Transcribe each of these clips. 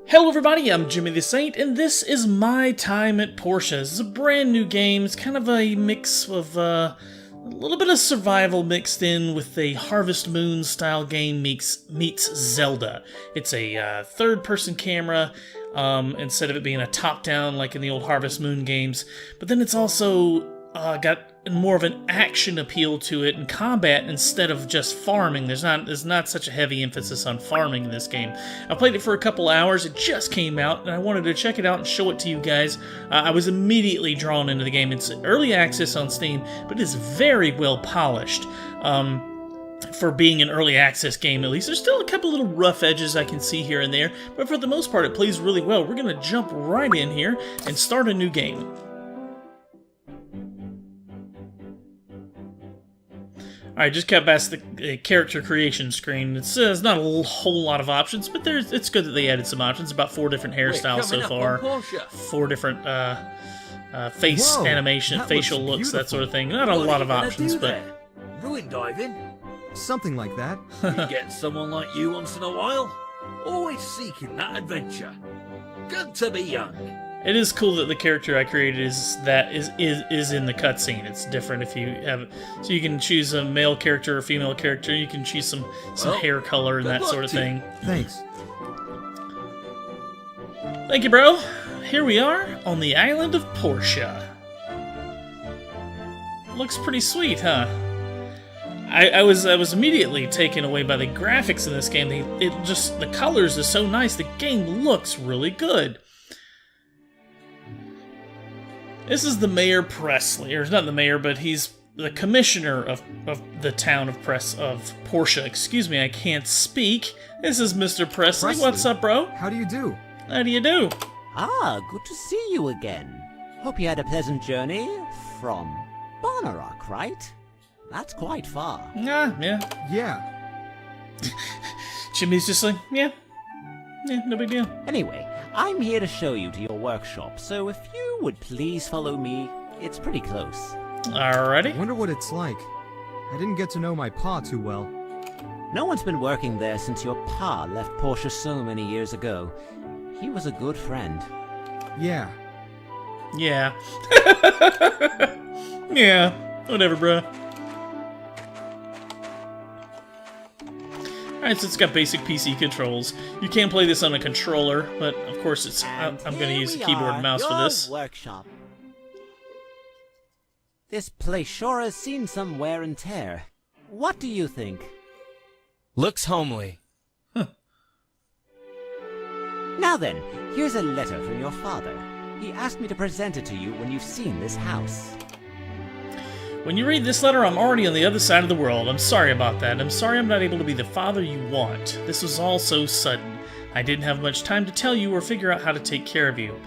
Hello everybody, I'm JimmyTheSaint, and this is my time at Portia. This is a brand new game. It's kind of a mix of a little bit of survival mixed in with a Harvest Moon style game meets Zelda. It's a third-person camera instead of it being a top-down like in the old Harvest Moon games. But then it's also got more of an action appeal to it and combat instead of just farming. There's not such a heavy emphasis on farming in this game. I played it for a couple hours. It just came out, and I wanted to check it out and show it to you guys. I was immediately drawn into the game. It's early access on Steam, but it is very well polished. For being an early access game, at least. There's still a couple little rough edges I can see here and there, but for the most part, it plays really well. We're going to jump right in here and start a new game. Alright, just got past the character creation screen. It's not a whole lot of options, but it's good that they added some options. About 4 different hairstyles so far. 4 different face animation, facial looks, that sort of thing. Not a lot of options, but... Ruin diving? Something like that. You get someone like you once in a while? Always seeking that adventure. Good to be young. It is cool that the character I created is in the cutscene. It's different if you have, so you can choose a male character or female character. You can choose some hair color and that sort of thing. Thanks. Thank you, bro. Here we are on the island of Portia. Looks pretty sweet, huh? I was immediately taken away by the graphics in this game. The colors are so nice. The game looks really good. This is the Mayor Presley, or not the mayor, but he's the commissioner of the town of Portia. Excuse me, I can't speak. This is Mr. Presley. What's up, bro? How do you do? How do you do? Ah, good to see you again. Hope you had a pleasant journey from Bonnerock, right? That's quite far. Yeah. Yeah. Jimmy's just like, yeah, no big deal. Anyway, I'm here to show you to your workshop, so if you would please follow me, it's pretty close. Alrighty. Wonder what it's like. I didn't get to know my pa too well. No one's been working there since your pa left Portia so many years ago. He was a good friend. Yeah. Yeah. Yeah. Whatever, bruh. Alright, so it's got basic PC controls. You can play this on a controller, but of course I'm going to use a keyboard and mouse for this. Workshop. This place sure has seen some wear and tear. What do you think? Looks homely. Huh. Now then, here's a letter from your father. He asked me to present it to you when you've seen this house. When you read this letter, I'm already on the other side of the world. I'm sorry about that. I'm sorry I'm not able to be the father you want. This was all so sudden. I didn't have much time to tell you or figure out how to take care of you.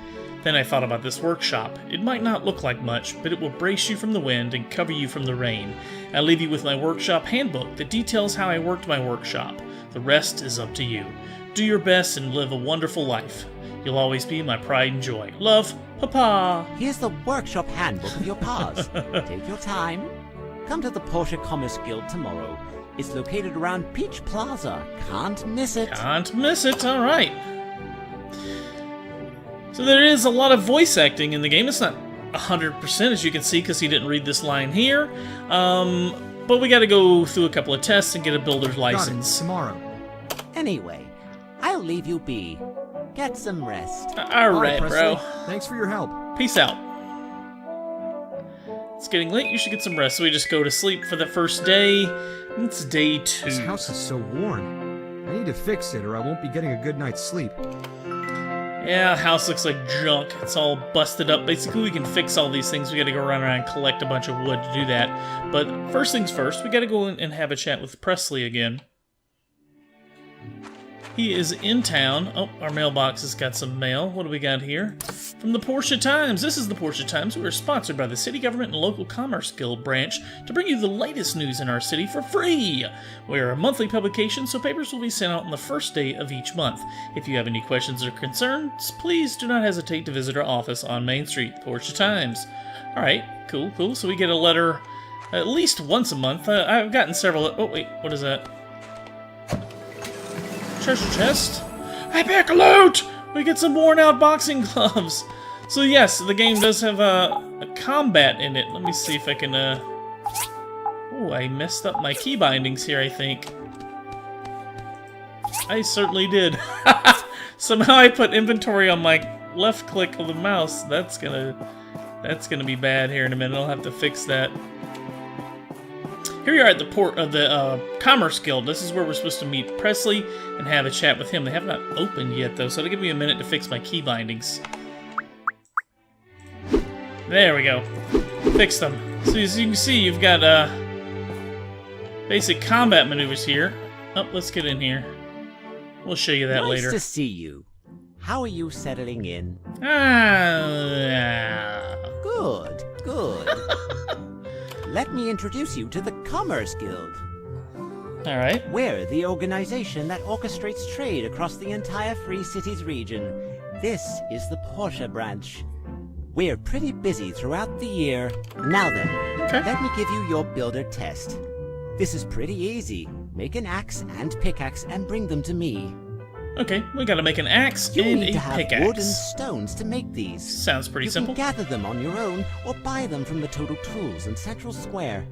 Then I thought about this workshop. It might not look like much, but it will brace you from the wind and cover you from the rain. I'll leave you with my workshop handbook that details how I worked my workshop. The rest is up to you. Do your best and live a wonderful life. You'll always be my pride and joy. Love, Papa. Here's the workshop handbook of your pa's. Take your time. Come to the Portia Commerce Guild tomorrow. It's located around Peach Plaza. Can't miss it. Can't miss it. All right. So there is a lot of voice acting in the game. It's not 100% as you can see because he didn't read this line here. But we got to go through a couple of tests and get a builder's license. Got it. Tomorrow. Anyway, I'll leave you be. Get some rest. All right, bro. Thanks for your help. Peace out. It's getting late. You should get some rest. So we just go to sleep for the first day. It's day 2. This house is so worn. I need to fix it or I won't be getting a good night's sleep. Yeah, the house looks like junk. It's all busted up. Basically, we can fix all these things. We gotta go run around and collect a bunch of wood to do that. But first things first, we gotta go and have a chat with Presley again. He is in town. Oh, our mailbox has got some mail. What do we got here? From the Portia Times. This is the Portia Times. We are sponsored by the City Government and Local Commerce Guild branch to bring you the latest news in our city for free. We are a monthly publication, so papers will be sent out on the first day of each month. If you have any questions or concerns, please do not hesitate to visit our office on Main Street, Portia Times. Alright, cool. So we get a letter at least once a month. I've gotten several... Oh, wait, what is that? Treasure chest? I pick loot! We get some worn out boxing gloves. So yes, the game does have a combat in it. Let me see if I can, Oh, I messed up my key bindings here, I think. I certainly did. Somehow I put inventory on my left click of the mouse. That's gonna be bad here in a minute. I'll have to fix that. Here we are at the port of the Commerce Guild. This is where we're supposed to meet Presley and have a chat with him. They have not opened yet, though, so it'll give me a minute to fix my key bindings. There we go. Fixed them. So as you can see, you've got basic combat maneuvers here. Oh, let's get in here. We'll show you that later. Nice to see you. How are you settling in? Good, good. Let me introduce you to the Commerce Guild. Alright. We're the organization that orchestrates trade across the entire Free Cities region. This is the Portia branch. We're pretty busy throughout the year. Now then, let me give you your builder test. This is pretty easy. Make an axe and pickaxe and bring them to me. Okay, we gotta make an axe You and need to a have pickaxe. wood and stones to make these. Sounds pretty simple. You can gather them on your own or buy them from the Total Tools in Central Square.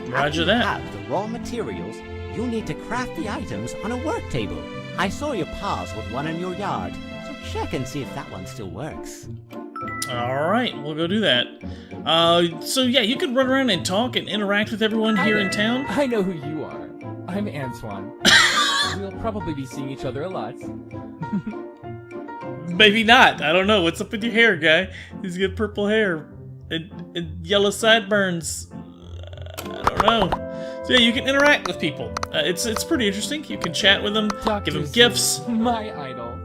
Roger After you that. have the raw materials, you need to craft the items on a work table. I saw you pause with one in your yard, so check and see if that one still works. Alright, we'll go do that. So yeah, you can run around and talk and interact with everyone here in town. I know who you are. I'm Antoine. We'll probably be seeing each other a lot. Maybe not. I don't know. What's up with your hair, guy? He's got purple hair and yellow sideburns. I don't know. So yeah, you can interact with people. It's pretty interesting. You can chat with them, give them gifts. My idol.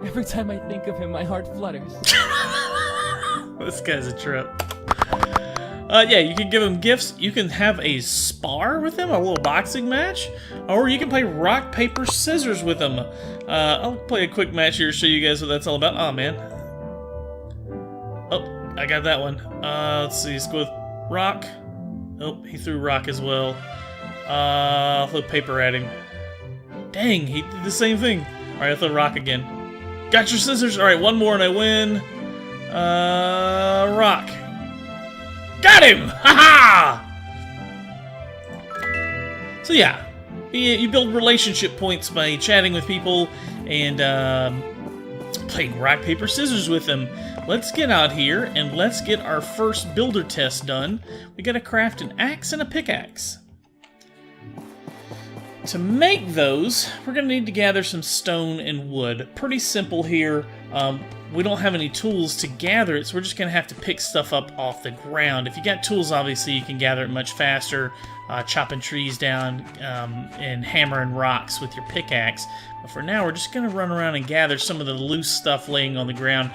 Every time I think of him, my heart flutters. This guy's a trip. Yeah, you can give him gifts. You can have a spar with him, a little boxing match, or you can play rock, paper, scissors with him. I'll play a quick match here to show you guys what that's all about. Oh, man. Oh, I got that one. Let's see, let's go with rock. Oh, he threw rock as well. I'll throw paper at him. Dang, he did the same thing. Alright, I'll throw rock again. Got your scissors. Alright, one more and I win. Rock. Got him! Ha-ha! So yeah, you build relationship points by chatting with people and playing rock, paper, scissors with them. Let's get out here and let's get our first builder test done. We gotta craft an axe and a pickaxe. To make those, we're gonna need to gather some stone and wood. Pretty simple here. We don't have any tools to gather it, so we're just going to have to pick stuff up off the ground. If you got tools, obviously, you can gather it much faster, chopping trees down and hammering rocks with your pickaxe. But for now, we're just going to run around and gather some of the loose stuff laying on the ground.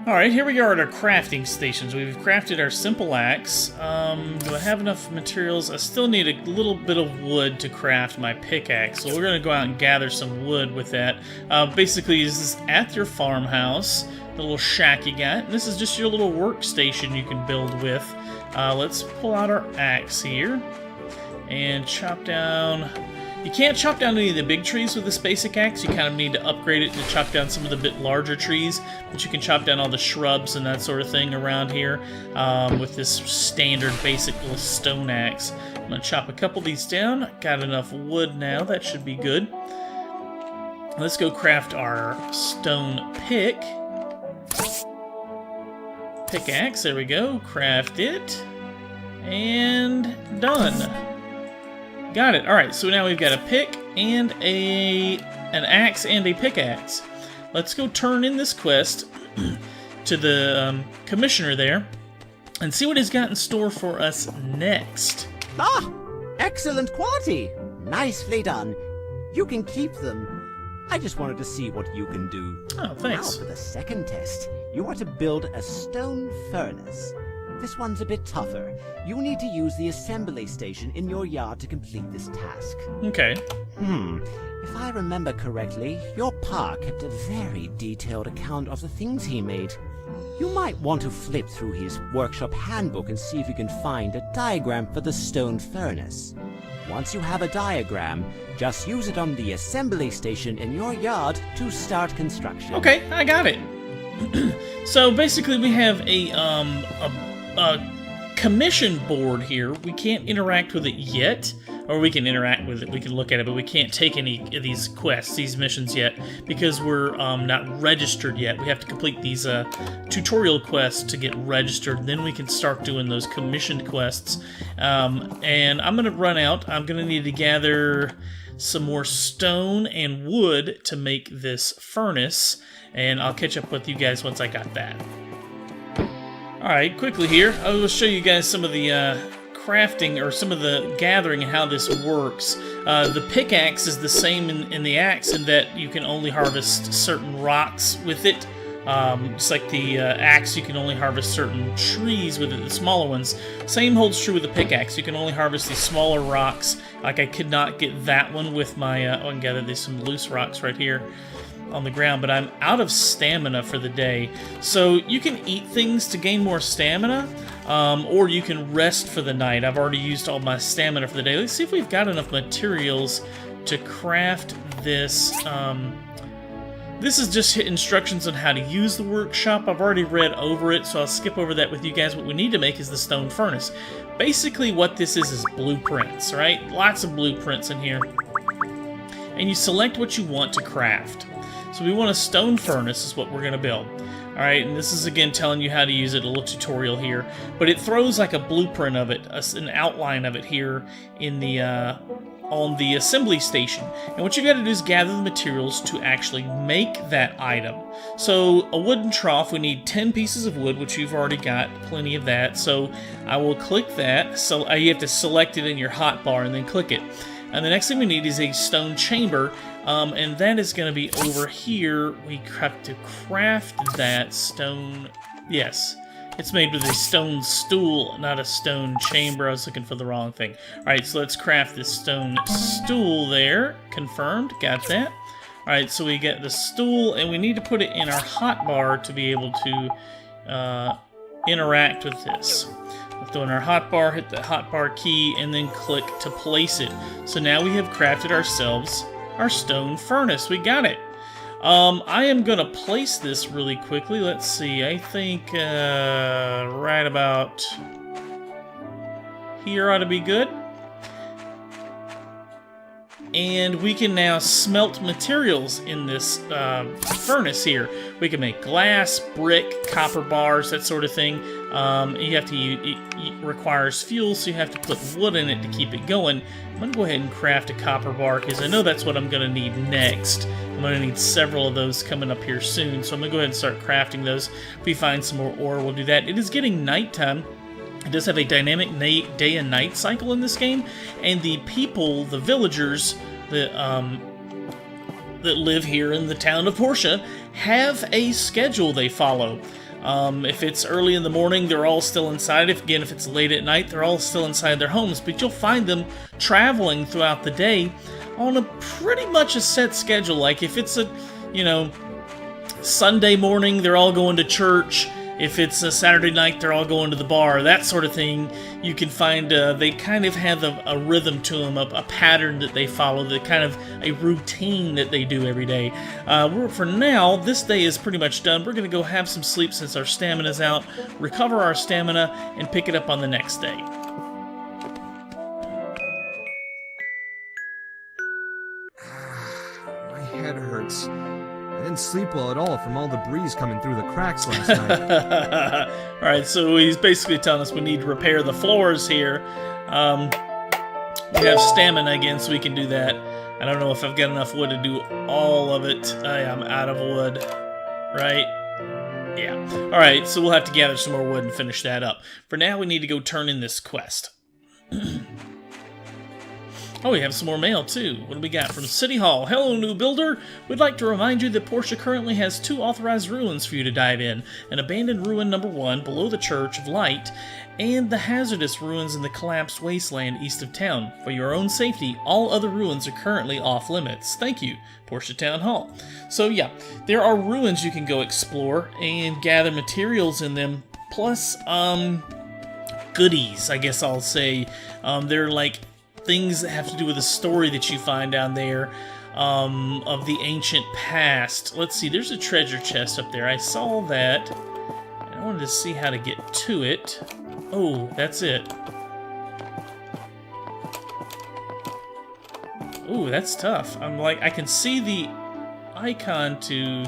Alright, here we are at our crafting stations. We've crafted our simple axe. Do I have enough materials? I still need a little bit of wood to craft my pickaxe, so we're going to go out and gather some wood with that. Basically, this is at your farmhouse, the little shack you got. And this is just your little workstation you can build with. Let's pull out our axe here and chop down... You can't chop down any of the big trees with this basic axe. You kind of need to upgrade it to chop down some of the bit larger trees, but you can chop down all the shrubs and that sort of thing around here with this standard basic little stone axe. I'm going to chop a couple of these down. Got enough wood now. That should be good. Let's go craft our stone pickaxe. There we go. Craft it. And done. Got it. Alright, so now we've got a pick and an axe and a pickaxe. Let's go turn in this quest to the commissioner there and see what he's got in store for us next. Ah! Excellent quality! Nicely done. You can keep them. I just wanted to see what you can do. Oh, thanks. Now for the second test. You are to build a stone furnace. This one's a bit tougher. You need to use the assembly station in your yard to complete this task. Okay. If I remember correctly, your pa kept a very detailed account of the things he made. You might want to flip through his workshop handbook and see if you can find a diagram for the stone furnace. Once you have a diagram, just use it on the assembly station in your yard to start construction. Okay, I got it. So basically we have a commission board here. We can't interact with it yet, or we can interact with it, we can look at it, but we can't take any of these quests, these missions yet, because we're not registered yet. We have to complete these tutorial quests to get registered, then we can start doing those commissioned quests. And I'm gonna run out. I'm gonna need to gather some more stone and wood to make this furnace, and I'll catch up with you guys once I got that. Alright, quickly here, I will show you guys some of the crafting, or some of the gathering and how this works. The pickaxe is the same in the axe in that you can only harvest certain rocks with it. Just like the axe, you can only harvest certain trees with it, the smaller ones. Same holds true with the pickaxe. You can only harvest these smaller rocks. Like I could not get that one with my... oh, I can gather there's some loose rocks right here on the ground, but I'm out of stamina for the day. So you can eat things to gain more stamina, or you can rest for the night. I've already used all my stamina for the day. Let's see if we've got enough materials to craft this. This is just instructions on how to use the workshop. I've already read over it, so I'll skip over that with you guys. What we need to make is the stone furnace. Basically what this is blueprints, right? Lots of blueprints in here. And you select what you want to craft. So we want a stone furnace is what we're going to build. Alright, and this is again telling you how to use it, a little tutorial here. But it throws like a blueprint of it, an outline of it here in the on the assembly station. And what you got to do is gather the materials to actually make that item. So a wooden trough, we need 10 pieces of wood, which you've already got plenty of that. So I will click that. So you have to select it in your hotbar and then click it. And the next thing we need is a stone chamber, and that is going to be over here. We have to craft that stone. Yes, it's made with a stone stool, not a stone chamber. I was looking for the wrong thing. Alright, so let's craft this stone stool there. Confirmed, got that. Alright, so we get the stool, and we need to put it in our hotbar to be able to interact with this. Throw in our hotbar, hit the hotbar key, and then click to place it. So now we have crafted ourselves our stone furnace. We got it. I am going to place this really quickly. Let's see. I think right about here ought to be good. And we can now smelt materials in this furnace here. We can make glass, brick, copper bars, that sort of thing. You have to it requires fuel, so you have to put wood in it to keep it going. I'm going to go ahead and craft a copper bar, because I know that's what I'm going to need next. I'm going to need several of those coming up here soon, so I'm going to go ahead and start crafting those. If we find some more ore, we'll do that. It is getting nighttime. It does have a dynamic day and night cycle in this game, and the people, the villagers that live here in the town of Portia, have a schedule they follow. If it's early in the morning, they're all still inside. If it's late at night, they're all still inside their homes. But you'll find them traveling throughout the day on a pretty much a set schedule. Like if it's a, Sunday morning, they're all going to church. If it's a Saturday night, they're all going to the bar, that sort of thing. You can find they kind of have a rhythm to them, a pattern that they follow, the kind of a routine that they do every day. For now, this day is pretty much done. We're going to go have some sleep since our stamina's out, recover our stamina, and pick it up on the next day. My head hurts. I didn't sleep well at all from all the breeze coming through the cracks last night. Alright, so he's basically telling us we need to repair the floors here. We have stamina again, so we can do that. I don't know if I've got enough wood to do all of it. I am out of wood. Right? Yeah. Alright, so we'll have to gather some more wood and finish that up. For now, we need to go turn in this quest. Oh, we have some more mail, too. What do we got from City Hall? Hello, new builder. We'd like to remind you that Portia currently has 2 authorized ruins for you to dive in. An abandoned ruin number 1 below the Church of Light, and the hazardous ruins in the collapsed wasteland east of town. For your own safety, all other ruins are currently off limits. Thank you, Portia Town Hall. So yeah, there are ruins you can go explore and gather materials in them, plus, goodies, I guess I'll say. They're like things that have to do with the story that you find down there of the ancient past. Let's see, there's a treasure chest up there. I saw that. I wanted to see how to get to it. Oh, that's it. Ooh, that's tough. I'm like, I can see the icon to...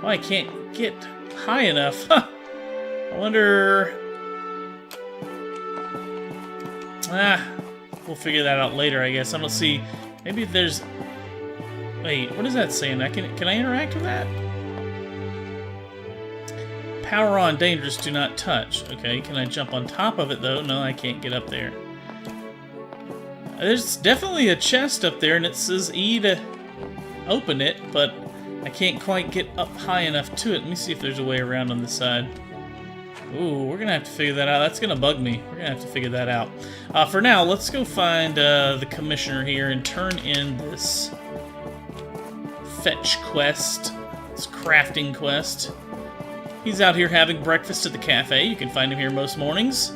Oh, I can't get high enough. Huh. I wonder... we'll figure that out later, I guess. I don't see... Maybe there's... Wait, what is that saying? Can I interact with that? Power on, dangerous, do not touch. Okay, can I jump on top of it, though? No, I can't get up there. There's definitely a chest up there, and it says E to open it, but I can't quite get up high enough to it. Let me see if there's a way around on this side. Ooh, we're gonna have to figure that out. That's gonna bug me. We're gonna have to figure that out. For now, let's go find the commissioner here and turn in this fetch quest, this crafting quest. He's out here having breakfast at the cafe. You can find him here most mornings.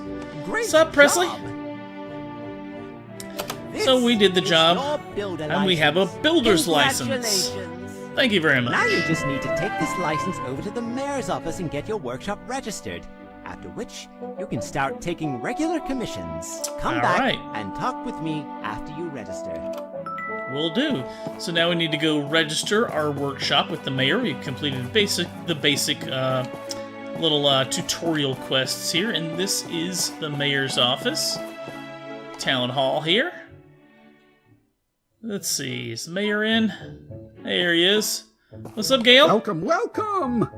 Great What's up, Presley? job. So we did the This job, is your builder and we have a license. builder's license. Congratulations. Thank you very Now much. you just need to take this license over to the mayor's office and get your workshop registered. After which, you can start taking regular commissions. Come All back right. and talk with me after you register. Will do. So now we need to go register our workshop with the mayor. We completed the basic little tutorial quests here, and this is the mayor's office. Town hall here. Let's see, is the mayor in? There he is. What's up, Gail? Welcome, welcome!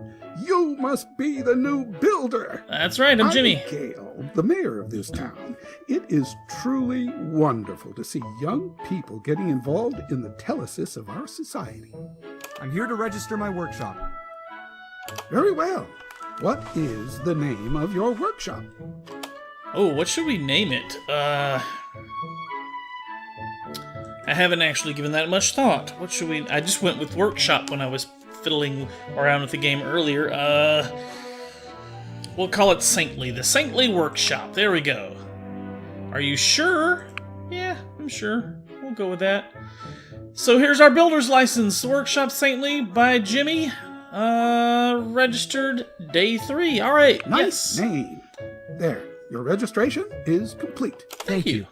You must be the new builder. That's right, I'm Jimmy. Gale, the mayor of this town. It is truly wonderful to see young people getting involved in the telesis of our society. I'm here to register my workshop. Very well. What is the name of your workshop? Oh, what should we name it? I haven't actually given that much thought. What should we... I just went with workshop when I was fiddling around with the game earlier. We'll call it Saintly. The Saintly Workshop. There we go. Are you sure? Yeah, I'm sure. We'll go with that. So here's our builder's license. Workshop Saintly by Jimmy. Registered day 3. All right. Nice Yes. name. There. Your registration is complete. Thank you.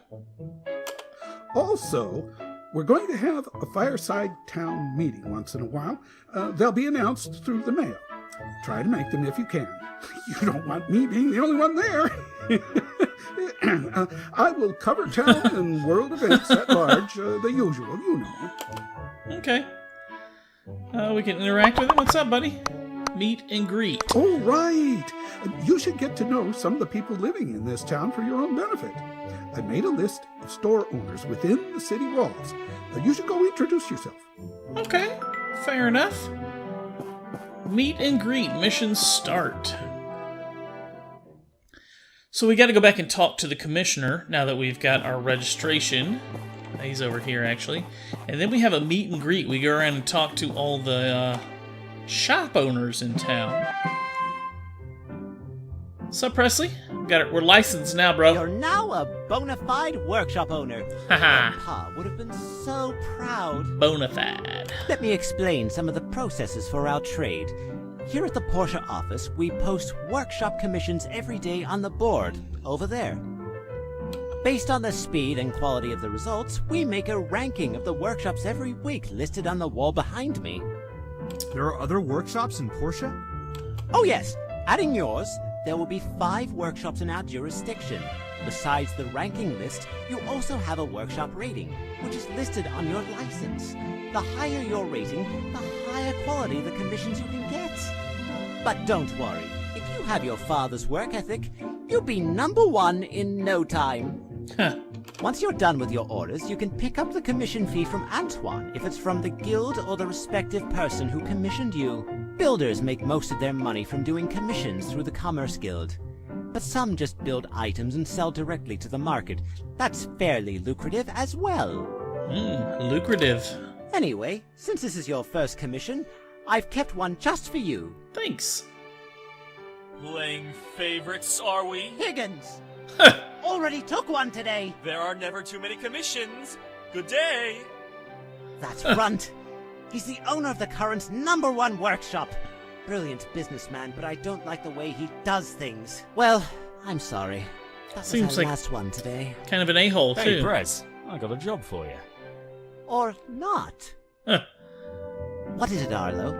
Also, we're going to have a fireside town meeting once in a while. They'll be announced through the mail. Try to make them if you can. You don't want me being the only one there. I will cover town and world events at large, the usual, you know. Okay. We can interact with him. What's up, buddy? Meet and greet. Oh, right. You should get to know some of the people living in this town for your own benefit. I made a list of store owners within the city walls. You should go introduce yourself. Okay, fair enough. Meet and greet. Mission start. So we got to go back and talk to the commissioner now that we've got our registration. He's over here, actually. And then we have a meet and greet. We go around and talk to all the shop owners in town. What's up, Presley? We're licensed now, bro. You're now a bona fide workshop owner. Haha. Pa would have been so proud. Bonafide. Let me explain some of the processes for our trade. Here at the Portia office, we post workshop commissions every day on the board, over there. Based on the speed and quality of the results, we make a ranking of the workshops every week listed on the wall behind me. There are other workshops in Portia? Oh yes, adding yours, there will be 5 workshops in our jurisdiction. Besides the ranking list, you also have a workshop rating, which is listed on your license. The higher your rating, the higher quality the commissions you can get. But don't worry, if you have your father's work ethic, You'll be #1 in no time. Huh. Once you're done with your orders, you can pick up the commission fee from Antoine if it's from the guild or the respective person who commissioned you. Builders make most of their money from doing commissions through the Commerce Guild. But some just build items and sell directly to the market. That's fairly lucrative as well. Lucrative. Anyway, since this is your first commission, I've kept one just for you. Thanks. Playing favorites, are we? Higgins! Already took one today. There are never too many commissions. Good day. That's Runt. He's the owner of the current #1 workshop. Brilliant businessman, but I don't like the way he does things. Well, I'm sorry. That Seems was our like last one today. kind of an a-hole, Hey, too. Prez, I got a job for you. Or not. Huh. What is it, Arlo?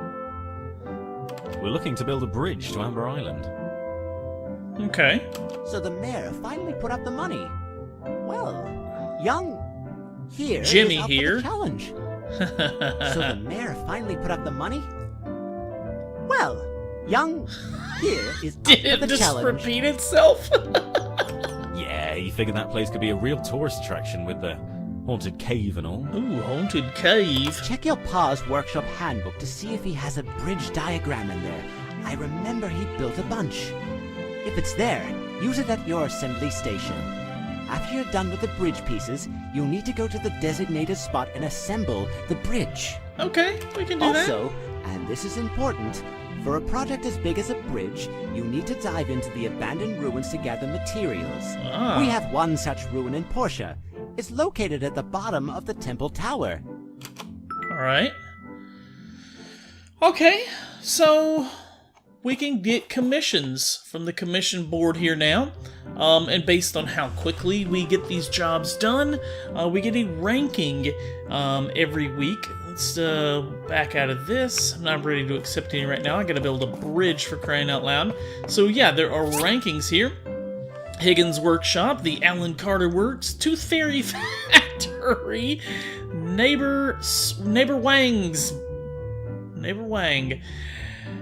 We're looking to build a bridge to Amber Island. Okay. So the mayor finally put up the money. Well, young here Jimmy is up here. for the challenge. So the mayor finally put up the money? Well, young here is up Did for it the just challenge. repeat itself? Yeah, he figured that place could be a real tourist attraction with the haunted cave and all. Ooh, haunted cave. Check your pa's workshop handbook to see if he has a bridge diagram in there. I remember he built a bunch. If it's there, use it at your assembly station. After you're done with the bridge pieces, you'll need to go to the designated spot and assemble the bridge. Okay, we can do Also, and this is important, for a project as big as a bridge, you need to dive into the abandoned ruins to gather materials. Ah. We have one such ruin in Portia. It's located at the bottom of the temple tower. that. Alright. Okay, so we can get commissions from the commission board here now. And based on how quickly we get these jobs done, we get a ranking every week. Let's back out of this. I'm not ready to accept any right now. I gotta build a bridge, for crying out loud. So yeah, there are rankings here. Higgins Workshop, the Alan Carter Works, Tooth Fairy Factory, Neighbor Wang,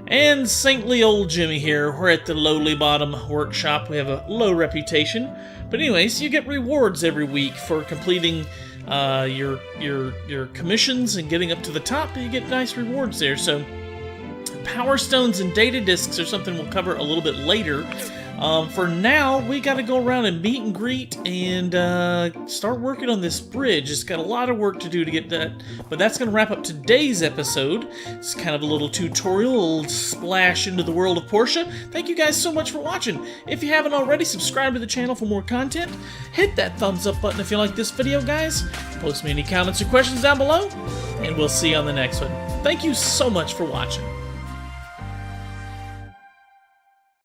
and saintly old Jimmy here. We're at the lowly bottom workshop. We have a low reputation. But anyways, you get rewards every week for completing your commissions and getting up to the top. You get nice rewards there. So Power Stones and data discs are something we'll cover a little bit later. For now, we got to go around and meet and greet and start working on this bridge. It's got a lot of work to do to get that, but that's going to wrap up today's episode. It's kind of a little tutorial, a little splash into the world of Portia. Thank you guys so much for watching. If you haven't already, subscribe to the channel for more content. Hit that thumbs up button if you like this video, guys. Post me any comments or questions down below, and we'll see you on the next one. Thank you so much for watching.